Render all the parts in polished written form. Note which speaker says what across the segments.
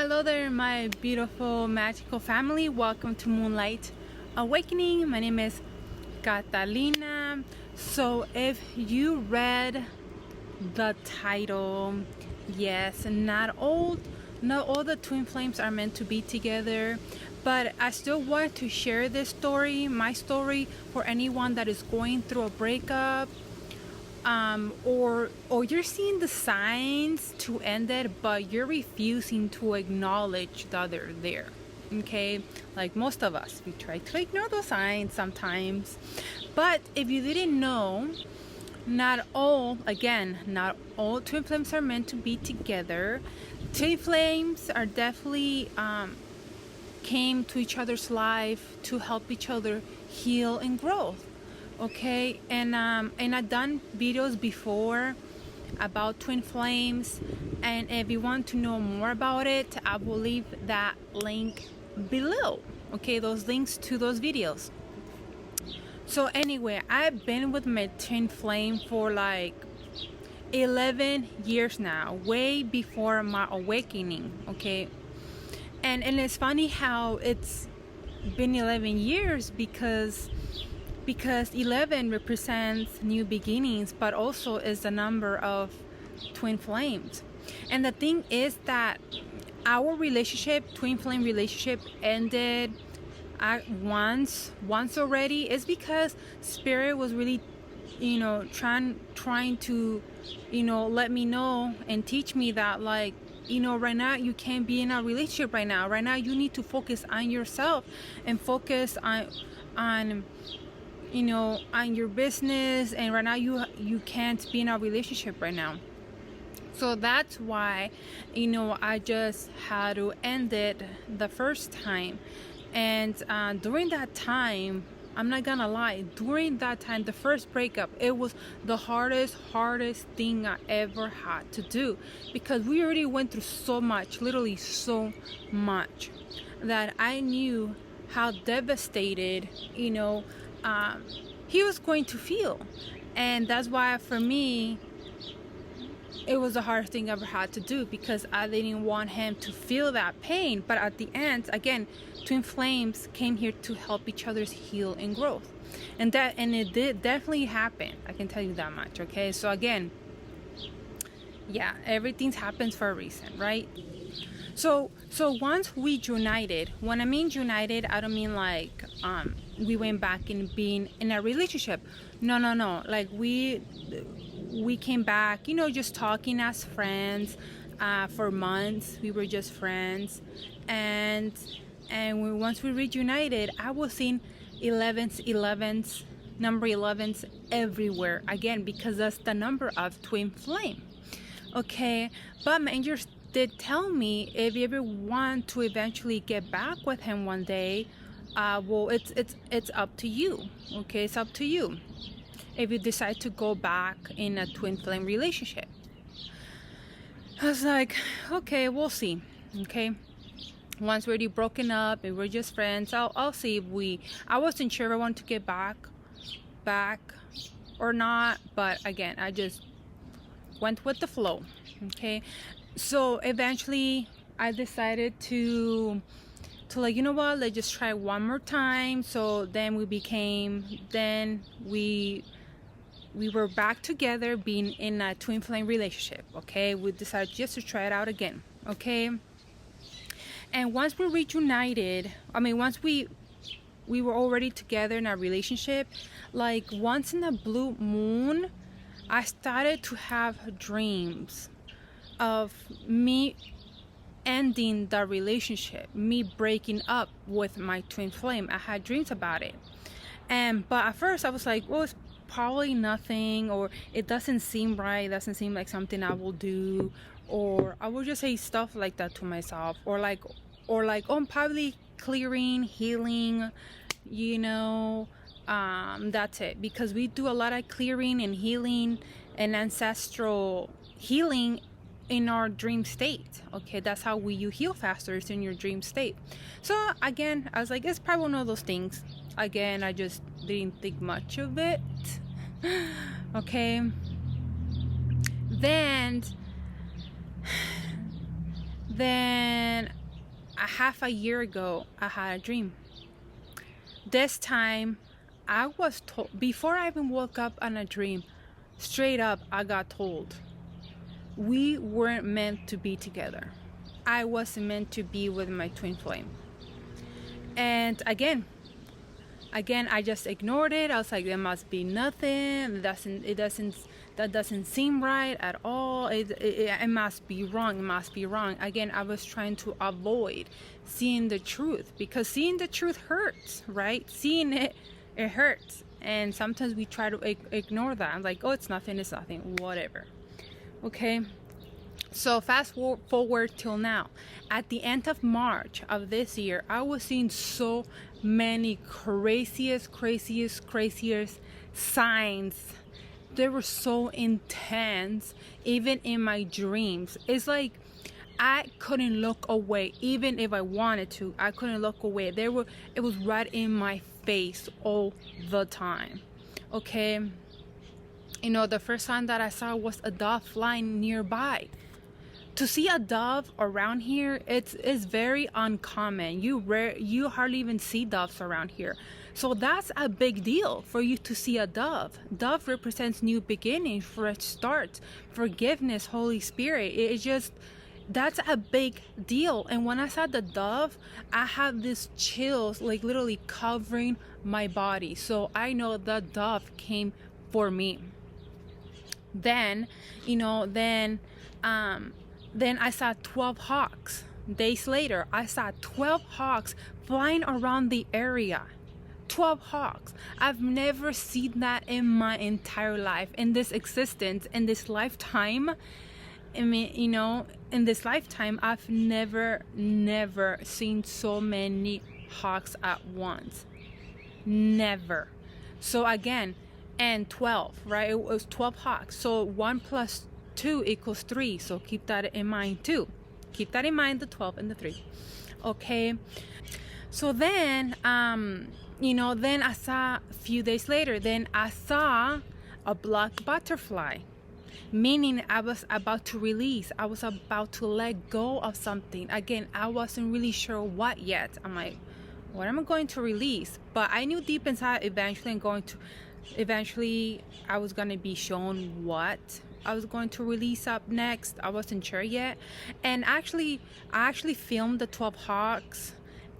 Speaker 1: Hello there, my beautiful magical family. Welcome to Moonlight Awakening. My name is Catalina. So if you read the title, yes, not all the twin flames are meant to be together, but I still want to share this story, my story, for anyone that is going through a breakup, or you're seeing the signs to end it, but you're refusing to acknowledge that they're there. Okay, like most of us, we try to ignore those signs sometimes. But if you didn't know, not all twin flames are meant to be together. Twin flames are definitely came to each other's life to help each other heal and grow. Okay, and I've done videos before about twin flames, and if you want to know more about it, I will leave that link below. Okay, those links to those videos. So anyway, I've been with my twin flame for like 11 years now, way before my awakening. Okay, and it's funny how it's been 11 years because 11 represents new beginnings, but also is the number of twin flames. And the thing is that our relationship, twin flame relationship, ended once already. It's because Spirit was really, trying to, let me know and teach me that, like, right now you can't be in a relationship right now. Right now you need to focus on yourself and focus on your business, and right now you can't be in a relationship right now. So that's why I just had to end it the first time. And during that time, I'm not gonna lie, during that time, the first breakup, it was the hardest thing I ever had to do, because we already went through so much, literally so much, that I knew how devastated he was going to feel. And that's why for me it was the hardest thing I ever had to do, because I didn't want him to feel that pain. But at the end, again, twin flames came here to help each other's heal and growth, and it did definitely happen. I can tell you that much. Okay, so again, yeah, everything happens for a reason, right? So once we united, when I mean united, I don't mean like we went back in being in a relationship. No. Like we came back, just talking as friends. For months, we were just friends, and once we reunited, I was seeing 11s, number 11s everywhere again, because that's the number of twin flame. Okay, but my angels did tell me, if you ever want to eventually get back with him one day, well, it's up to you. Okay, it's up to you if you decide to go back in a twin flame relationship. I was like, okay, we'll see. Okay, once we're already broken up and we're just friends, I'll see if I wasn't sure if I want to get back or not, but again, I just went with the flow. Okay, so eventually I decided to like, you know what, let's just try one more time. So then we were back together, being in a twin flame relationship. Okay, we decided just to try it out again. Okay, and once we reunited, once we were already together in a relationship, like once in a blue moon, I started to have dreams of me ending the relationship, me breaking up with my twin flame. I had dreams about it, but at first I was like, well, it's probably nothing, or it doesn't seem right, it doesn't seem like something I will do, or I would just say stuff like that to myself, or like oh, I'm probably clearing, healing, that's it, because we do a lot of clearing and healing and ancestral healing in our dream state. Okay, that's how you heal faster, is in your dream state. So again, I was like, it's probably one of those things. Again, I just didn't think much of it. Okay, then a half a year ago, I had a dream. This time, I was told, before I even woke up on a dream, straight up, I got told we weren't meant to be together. I wasn't meant to be with my twin flame. And again, I just ignored it. I was like, there must be nothing. That doesn't seem right at all. It must be wrong. It must be wrong. Again, I was trying to avoid seeing the truth, because seeing the truth hurts, right? Seeing it hurts. And sometimes we try to ignore that. I'm like, oh, it's nothing, whatever. Okay. So fast forward till now. At the end of March of this year, I was seeing so many craziest signs. They were so intense, even in my dreams. It's like I couldn't look away, even if I wanted to. I couldn't look away. It was right in my face all the time. Okay. You know, the first sign that I saw was a dove flying nearby. To see a dove around here, it's very uncommon. You hardly even see doves around here. So that's a big deal for you to see a dove. Dove represents new beginnings, fresh starts, forgiveness, Holy Spirit. It's just, that's a big deal. And when I saw the dove, I had these chills, like literally covering my body. So I know the dove came for me. Then, then I saw 12 hawks. Days later, I saw 12 hawks flying around the area. 12 hawks. I've never seen that in my entire life, in this existence, in this lifetime. I mean, in this lifetime, I've never seen so many hawks at once. Never. So again, and 12, right? It was 12 hawks. So 1 plus 2 equals 3. So keep that in mind too. Keep that in mind, the 12 and the 3. Okay. So then, then I saw a few days later, then I saw a black butterfly, meaning I was about to release. I was about to let go of something. Again, I wasn't really sure what yet. I'm like, what am I going to release? But I knew deep inside eventually I was going to be shown what I was going to release up next. I wasn't sure yet. And I actually filmed the 12 hawks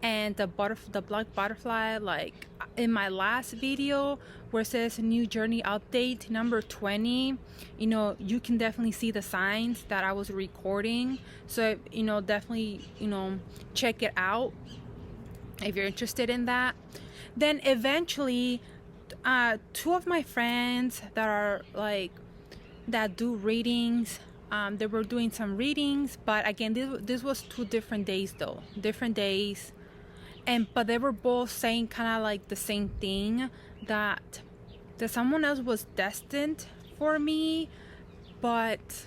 Speaker 1: and the black butterfly, like in my last video where it says new journey update number 20. You can definitely see the signs that I was recording. So definitely check it out if you're interested in that. Then eventually, 2 of my friends that do readings, they were doing some readings, but again, this was 2 different days though, but they were both saying kind of like the same thing, that someone else was destined for me. But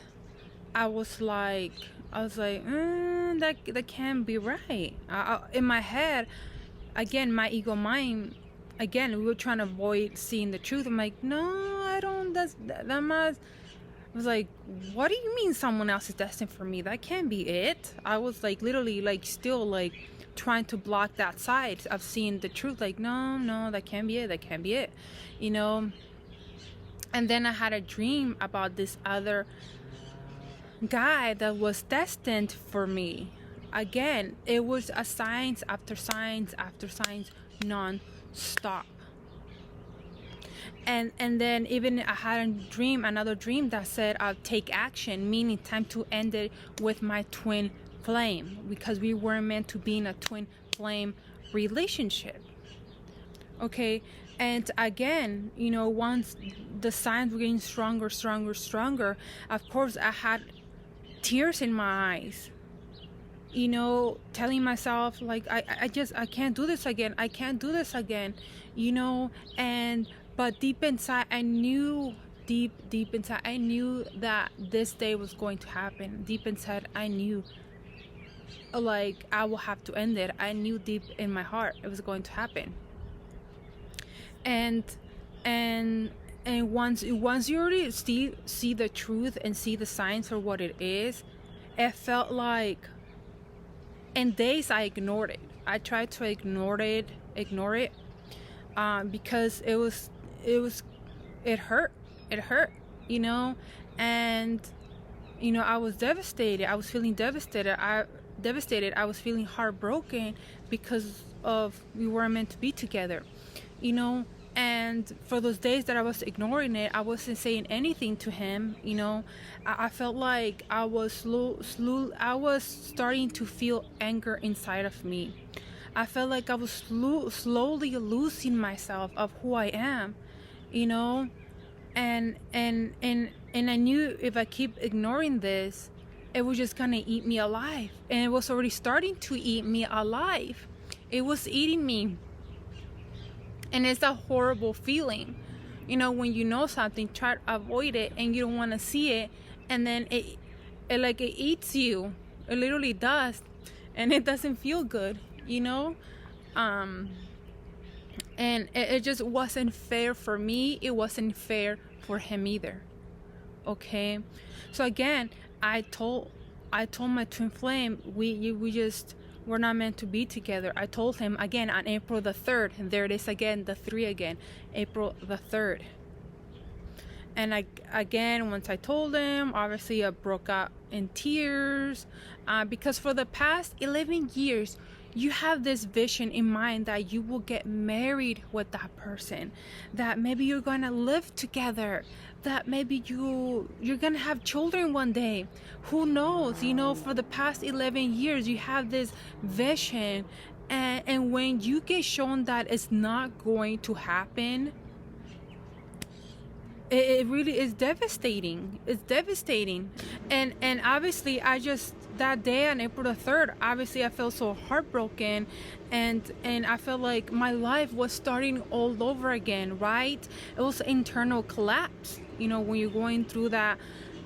Speaker 1: I was like, that can't be right. In my head, again, my ego mind, again, we were trying to avoid seeing the truth. I'm like, no, I don't. That must. I was like, what do you mean someone else is destined for me? That can't be it. I was like literally like still like trying to block that side of seeing the truth. Like, no, that can't be it. That can't be it. And then I had a dream about this other guy that was destined for me. Again, it was a signs after signs after signs, non-stop. And then even I had another dream that said I'll take action, meaning time to end it with my twin flame, because we weren't meant to be in a twin flame relationship. Okay. And again, once the signs were getting stronger, of course I had tears in my eyes, telling myself like I can't do this again. But deep inside I knew that this day was going to happen. Deep inside I knew like I will have to end it. I knew deep in my heart it was going to happen. And once you already see the truth and see the signs for what it is, it felt like And days I ignored it. I tried to ignore it, because it hurt. It hurt, you know, and I was devastated. I was feeling devastated. I was feeling heartbroken because of we weren't meant to be together, you know. And for those days that I was ignoring it, I wasn't saying anything to him, you know. I felt like I was I was starting to feel anger inside of me. I felt like I was slowly losing myself of who I am, you know. And I knew if I keep ignoring this, it was just gonna eat me alive. And it was already starting to eat me alive. It was eating me. And it's a horrible feeling, you know, when you know something, try to avoid it, and you don't want to see it, and then it eats you. It literally does, and it doesn't feel good, you know. And it just wasn't fair for me. It wasn't fair for him either. Okay, so again, I told my twin flame, we're not meant to be together. I told him again on April the 3rd, and there it is again, the 3 again, April the 3rd. And once I told him, obviously I broke out in tears, because for the past 11 years, you have this vision in mind that you will get married with that person, that maybe you're gonna live together, that maybe you're gonna have children one day. Who knows? You know, for the past 11 years, you have this vision, and when you get shown that it's not going to happen, it really is devastating. It's devastating. And obviously that day on April the 3rd, obviously I felt so heartbroken, and I felt like my life was starting all over again, right? It was internal collapse, you know, when you're going through that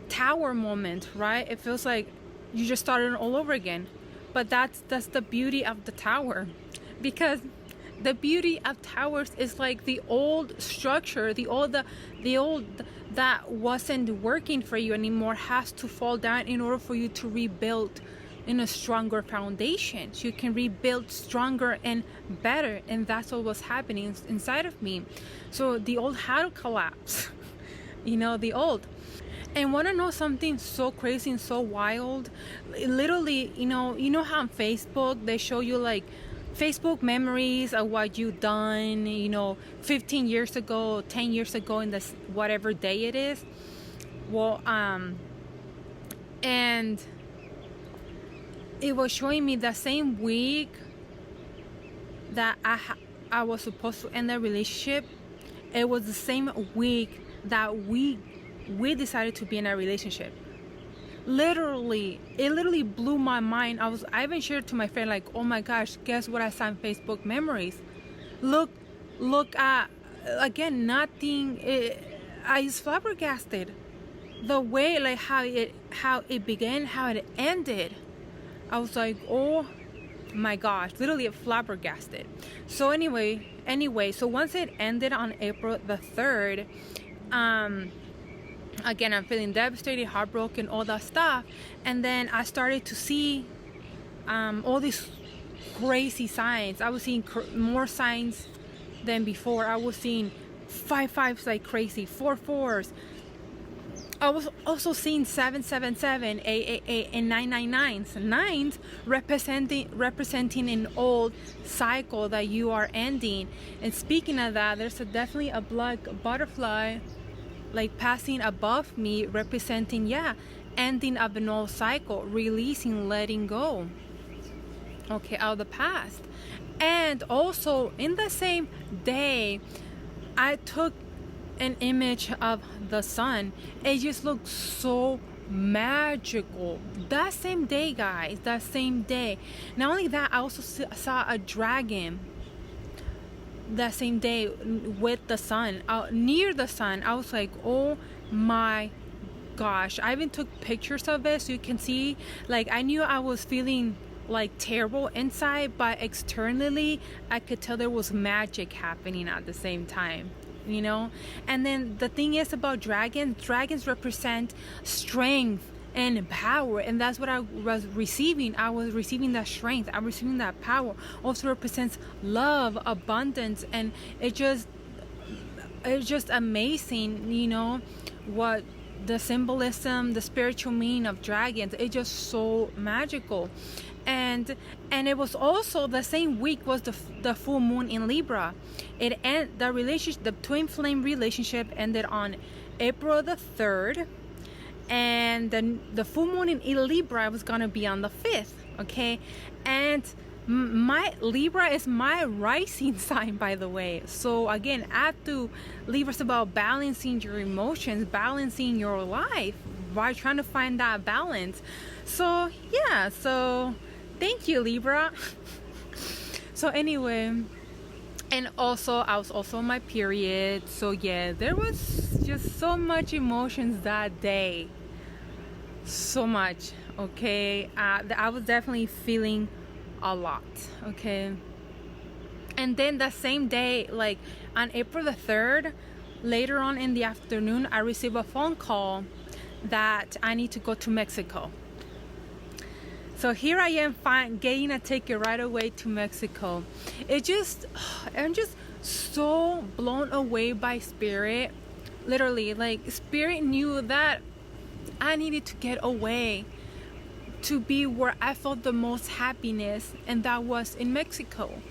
Speaker 1: tower moment, right? It feels like you just started all over again. But that's the beauty of the tower, because the beauty of towers is like the old structure, the old that wasn't working for you anymore has to fall down in order for you to rebuild in a stronger foundation, so you can rebuild stronger and better. And that's what was happening inside of me. So the old had to collapse, you know, the old. And want to know something so crazy and so wild? Literally, you know how on Facebook they show you like Facebook memories of what you've done, you know, 15 years ago, 10 years ago, in this whatever day it is. Well, and it was showing me the same week that I was supposed to end the relationship. It was the same week that we decided to be in a relationship. It literally blew my mind. I even shared to my friend, like, oh my gosh, guess what I saw in Facebook memories? Look at, again, nothing. I was flabbergasted. The way, like, how it began, how it ended. I was like, oh my gosh, literally flabbergasted. So anyway, so once it ended on April the 3rd, again, I'm feeling devastated, heartbroken, all that stuff. And then I started to see all these crazy signs. I was seeing more signs than before. I was seeing 5/5s like crazy, 4/4s. I was also seeing 7/7/7, 8/8/8, and 9/9/9s. Nines representing an old cycle that you are ending. And speaking of that, there's definitely a black butterfly like passing above me, representing ending of an old cycle, releasing, letting go, okay, out of the past. And also in the same day, I took an image of the sun. It just looked so magical. That same day, guys, that same day. Not only that, I also saw a dragon that same day with the sun, near the sun. I was like, oh my gosh. I even took pictures of it so you can see. Like, I knew I was feeling like terrible inside, but externally I could tell there was magic happening at the same time, you know. And then the thing is about dragons represent strength and power, and that's what I was receiving. I was receiving that strength, I'm receiving that power. Also represents love, abundance, and it's just amazing, what the symbolism, the spiritual meaning of dragons. It's just so magical. And it was also the same week was the full moon in Libra. The twin flame relationship ended on April the 3rd, and then the full moon in Libra was gonna be on the 5th. Okay, and my Libra is my rising sign, by the way. So again, add to Libra's about balancing your emotions, balancing your life, by trying to find that balance. So yeah, so thank you, Libra. So anyway, and also I was also on my period. So yeah, there was just so much emotions that day, so much. Okay, I was definitely feeling a lot. Okay, and then the same day, like on April the 3rd, later on in the afternoon, I received a phone call that I need to go to Mexico. So here I am, getting a ticket right away to Mexico. I'm just so blown away by Spirit. Literally, like Spirit knew that I needed to get away to be where I felt the most happiness, and that was in Mexico.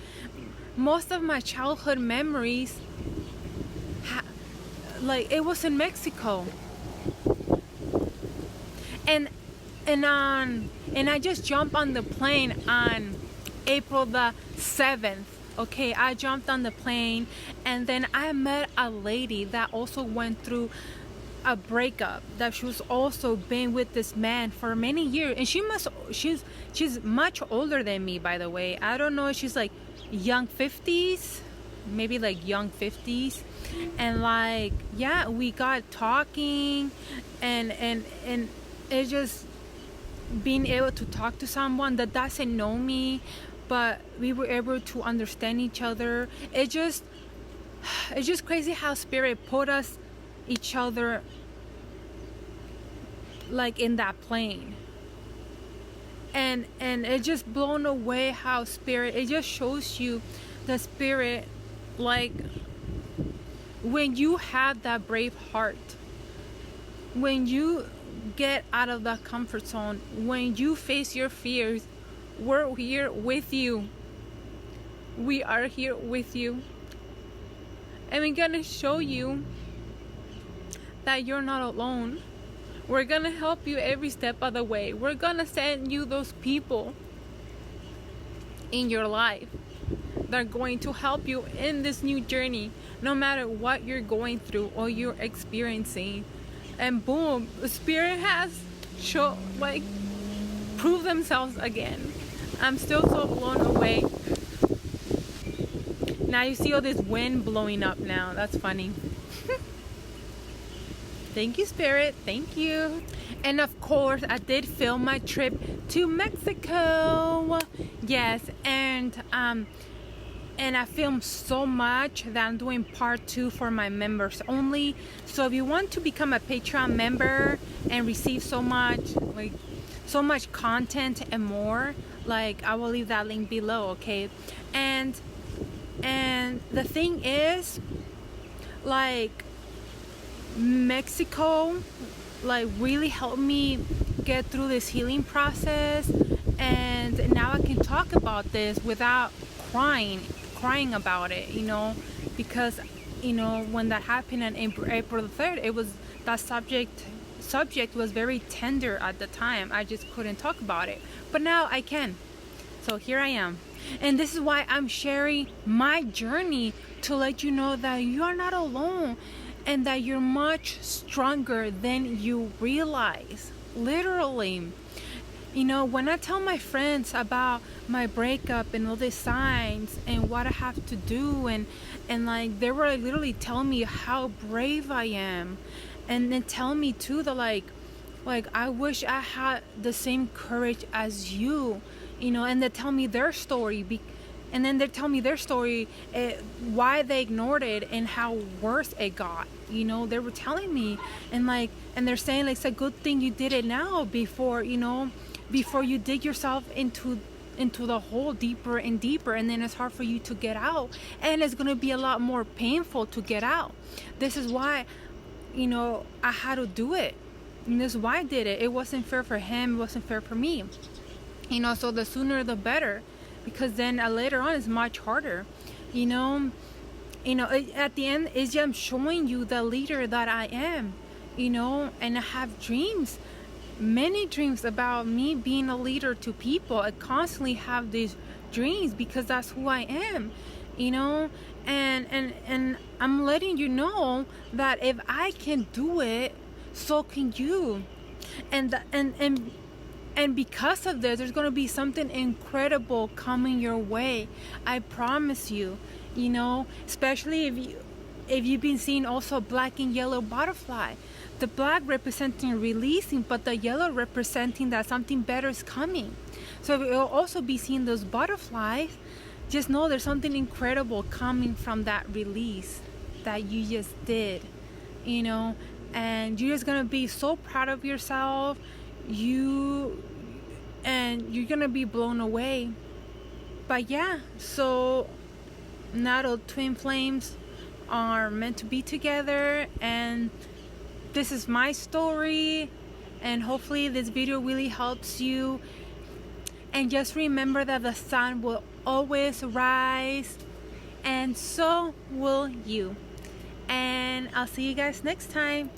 Speaker 1: Most of my childhood memories, it was in Mexico. And I just jumped on the plane on April the 7th. Okay, I jumped on the plane, and then I met a lady that also went through a breakup, that she was also been with this man for many years, and she's much older than me, by the way. I don't know, she's like young 50s, maybe like young 50s. And like, yeah, we got talking, and it's just being able to talk to someone that doesn't know me, but we were able to understand each other. It's just crazy how Spirit put us each other like in that plane. And it just blown away how Spirit, it just shows you the Spirit, like when you have that brave heart, when you get out of the comfort zone, when you face your fears, we're here with you. We are here with you, and we're gonna show you that you're not alone. We're gonna help you every step of the way. We're gonna send you those people in your life that are going to help you in this new journey, no matter what you're going through or you're experiencing. And boom, Spirit has proved themselves again. I'm still so blown away. Now you see all this wind blowing up now. That's funny. Thank you, Spirit. Thank you. And of course, I did film my trip to Mexico. Yes, and I filmed so much that I'm doing part 2 for my members only. So if you want to become a Patreon member and receive so much content and more, I will leave that link below, okay? And the thing is, Mexico really helped me get through this healing process, and now I can talk about this without crying about it, because when that happened on April 3rd, it was that subject was very tender at the time. I just couldn't talk about it, but now I can. So here I am, and this is why I'm sharing my journey, to let you know that you are not alone, and that you're much stronger than you realize. Literally, when I tell my friends about my breakup and all the signs and what I have to do, and they were literally telling me how brave I am, and then tell me too that I wish I had the same courage as you, and they tell me their story, and then they tell me their story, why they ignored it and how worse it got. You know, they were telling me, and they're saying, like, it's a good thing you did it now, before you dig yourself into the hole deeper and deeper, and then it's hard for you to get out, and it's going to be a lot more painful to get out. This is why, I had to do it, and this is why I did it. It wasn't fair for him, it wasn't fair for me, so the sooner the better, because then later on it's much harder. At the end, is I'm showing you the leader that I am, and I have dreams, many dreams about me being a leader to people. I constantly have these dreams because that's who I am, and I'm letting you know that if I can do it, so can you. And because of this, there's going to be something incredible coming your way. I promise you, especially if you've been seeing also black and yellow butterfly. The black representing releasing, but the yellow representing that something better is coming. So you'll also be seeing those butterflies. Just know there's something incredible coming from that release that you just did, and you're just going to be so proud of yourself. You're gonna be blown away. But yeah, so now the twin flames are meant to be together, and this is my story, and hopefully this video really helps you. And just remember that the sun will always rise, and so will you. And I'll see you guys next time.